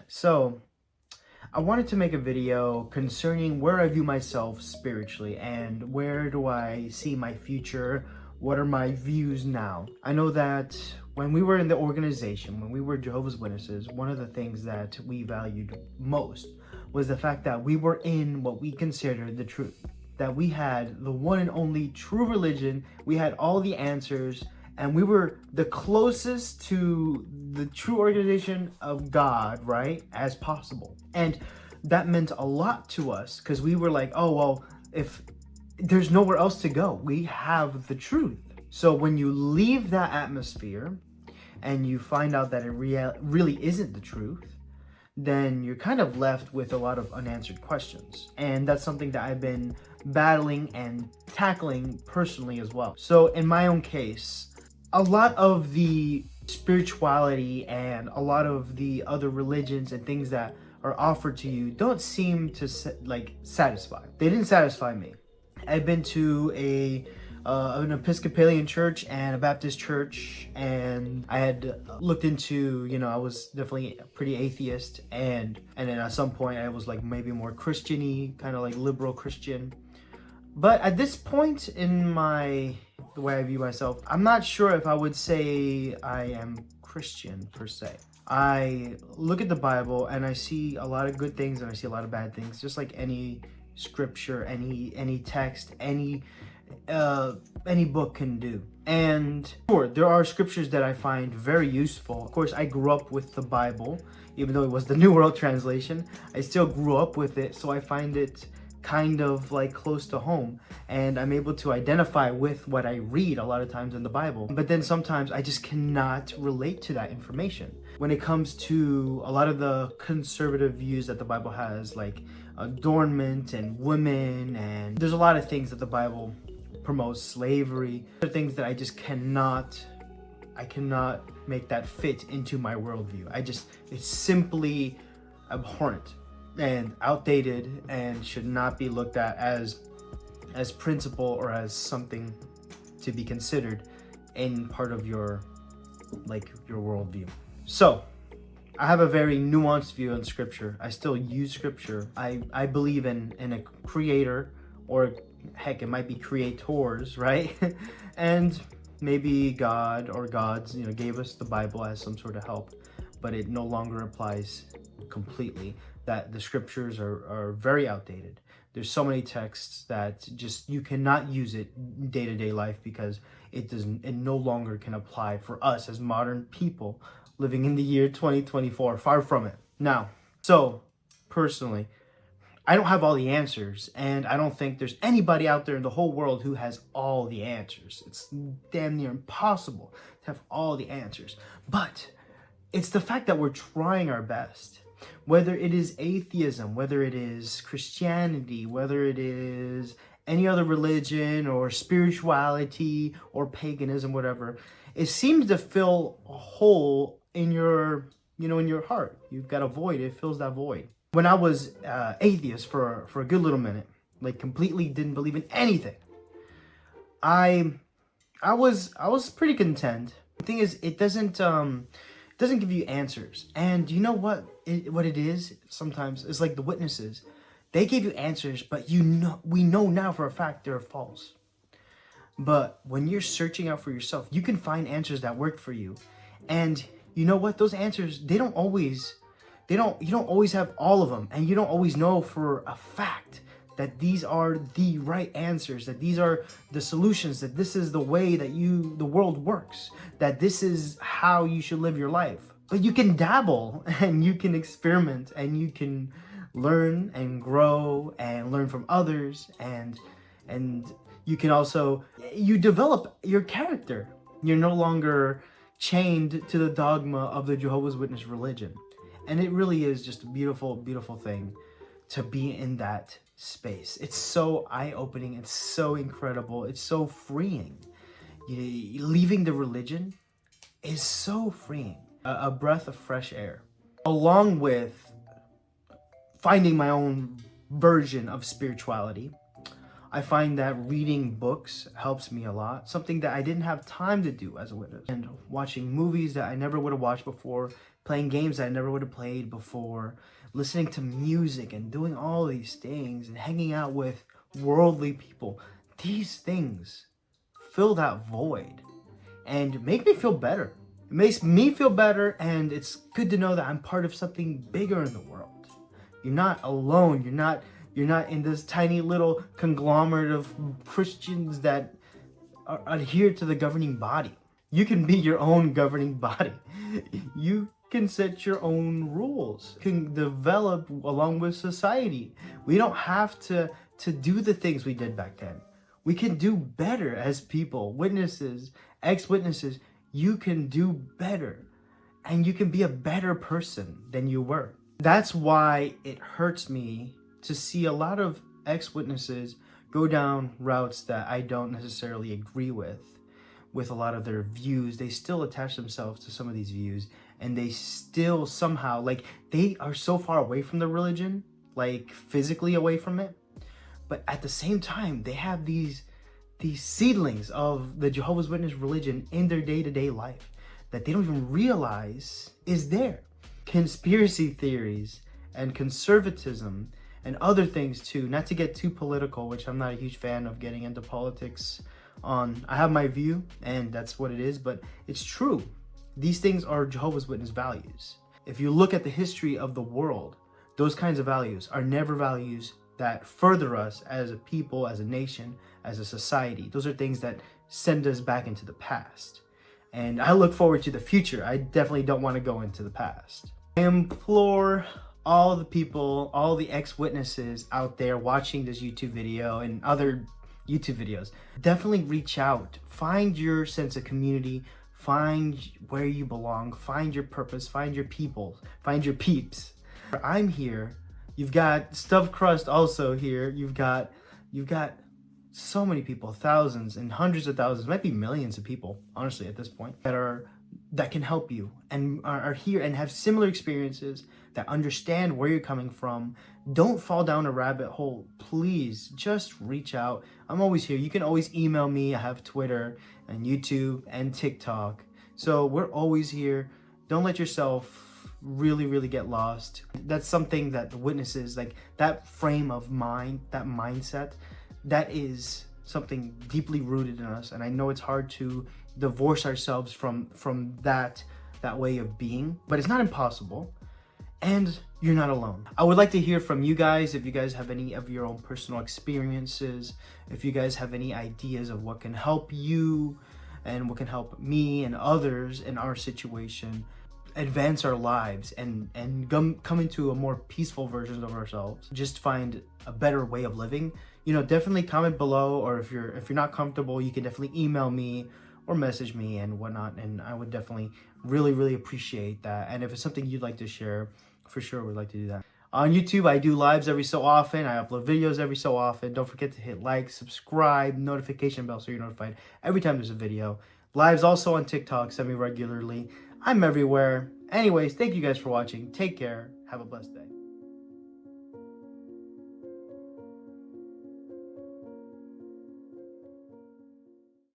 So, I wanted to make a video concerning where I view myself spiritually and where do I see my future. What are my views now? I know that when we were in the organization, when we were Jehovah's Witnesses, one of the things that we valued most was the fact that we were in what we considered the truth. That we had the one and only true religion, we had all the answers, and we were the closest to the true organization of God, right, as possible. And that meant a lot to us because we were like, oh, well, if there's nowhere else to go, we have the truth. So when you leave that atmosphere and you find out that it really isn't the truth, then you're kind of left with a lot of unanswered questions. And that's something that I've been battling and tackling personally as well. So in my own case, a lot of the spirituality and a lot of the other religions and things that are offered to you don't seem to satisfy. They didn't satisfy me. I've been to an Episcopalian church and a Baptist church, and I had looked into, I was definitely pretty atheist, and then at some point I was like maybe more Christian-y, kind of like liberal Christian. But at this point in the way I view myself, I'm not sure if I would say I am Christian per se. I look at the Bible and I see a lot of good things and I see a lot of bad things, just like any scripture, any text, any book can do. And sure, there are scriptures that I find very useful. Of course, I grew up with the Bible, even though it was the New World Translation. I still grew up with it, so I find it kind of like close to home, and I'm able to identify with what I read a lot of times in the Bible. But then sometimes I just cannot relate to that information. When it comes to a lot of the conservative views that the Bible has, like adornment and women, and there's a lot of things that the Bible promotes, slavery, other things that I just cannot make that fit into my worldview. It's simply abhorrent and outdated and should not be looked at as principle or as something to be considered in part of your worldview. So I have a very nuanced view on scripture. I still use scripture. I believe in a creator, or heck, it might be creators, right? And maybe God or gods, gave us the Bible as some sort of help, but it no longer applies completely. That the scriptures are very outdated. There's so many texts that just you cannot use it in day-to-day life because it no longer can apply for us as modern people living in the year 2024. Far from it. Now, so personally, I don't have all the answers, and I don't think there's anybody out there in the whole world who has all the answers. It's damn near impossible to have all the answers. But it's the fact that we're trying our best. Whether it is atheism, whether it is Christianity, whether it is any other religion or spirituality or paganism, whatever, it seems to fill a hole in your heart. You've got a void. It fills that void. When I was atheist for a good little minute, like completely didn't believe in anything, I was pretty content. The thing is, it doesn't give you answers. And you know what it is sometimes? It's like the witnesses. They give you answers, but we know now for a fact they're false. But when you're searching out for yourself, you can find answers that work for you. And you know what? Those answers, you don't always have all of them, and you don't always know for a fact that these are the right answers, that these are the solutions, that this is the way that the world works, that this is how you should live your life. But you can dabble and you can experiment and you can learn and grow and learn from others, and you can also, you develop your character. You're no longer chained to the dogma of the Jehovah's Witness religion. And it really is just a beautiful, beautiful thing to be in that space. It's so eye-opening. It's so incredible. It's so freeing. Leaving the religion is so freeing. A breath of fresh air. Along with finding my own version of spirituality, I find that reading books helps me a lot. Something that I didn't have time to do as a witness. And watching movies that I never would have watched before, playing games that I never would have played before, listening to music and doing all these things and hanging out with worldly people. These things fill that void and make me feel better. It makes me feel better, and it's good to know that I'm part of something bigger in the world. You're not alone. You're not in this tiny little conglomerate of Christians that adhere to the governing body. You can be your own governing body. You can set your own rules. You can develop along with society. We don't have to do the things we did back then. We can do better as people, witnesses, ex-witnesses. You can do better, and you can be a better person than you were. That's why it hurts me to see a lot of ex-witnesses go down routes that I don't necessarily agree with a lot of their views. They still attach themselves to some of these views, and they still somehow, like, they are so far away from the religion, like physically away from it, but at the same time, they have these seedlings of the Jehovah's Witness religion in their day-to-day life that they don't even realize is there. Conspiracy theories and conservatism and other things too, not to get too political, which I'm not a huge fan of getting into politics on. I have my view, and that's what it is, but it's true. These things are Jehovah's Witness values. If you look at the history of the world, those kinds of values are never values that further us as a people, as a nation, as a society. Those are things that send us back into the past. And I look forward to the future. I definitely don't want to go into the past. I implore all the people, all the ex-witnesses out there watching this YouTube video and other YouTube videos, definitely reach out. Find your sense of community. Find where you belong. Find your purpose. Find your people. Find your peeps. I'm here. You've got Stuffed Crust also here. You've got so many people, thousands and hundreds of thousands, might be millions of people, honestly, at this point, that can help you and are here and have similar experiences, that understand where you're coming from. Don't fall down a rabbit hole. Please just reach out. I'm always here. You can always email me. I have Twitter and YouTube and TikTok. So we're always here. Don't let yourself really get lost. That's something that the witnesses, like that frame of mind, that mindset, that is something deeply rooted in us. And I know it's hard to divorce ourselves from that way of being, but it's not impossible. And you're not alone. I would like to hear from you guys. If you guys have any of your own personal experiences, if you guys have any ideas of what can help you and what can help me and others in our situation advance our lives and come into a more peaceful version of ourselves, just find a better way of living, definitely comment below. Or if you're not comfortable, you can definitely email me or message me and whatnot, and I would definitely really appreciate that. And if it's something you'd like to share, for sure we'd like to do that. On YouTube, I do lives every so often. I upload videos every so often. Don't forget to hit like, subscribe, notification bell so you're notified every time there's a video. Lives also on TikTok semi-regularly. I'm everywhere. Anyways, thank you guys for watching. Take care. Have a blessed day.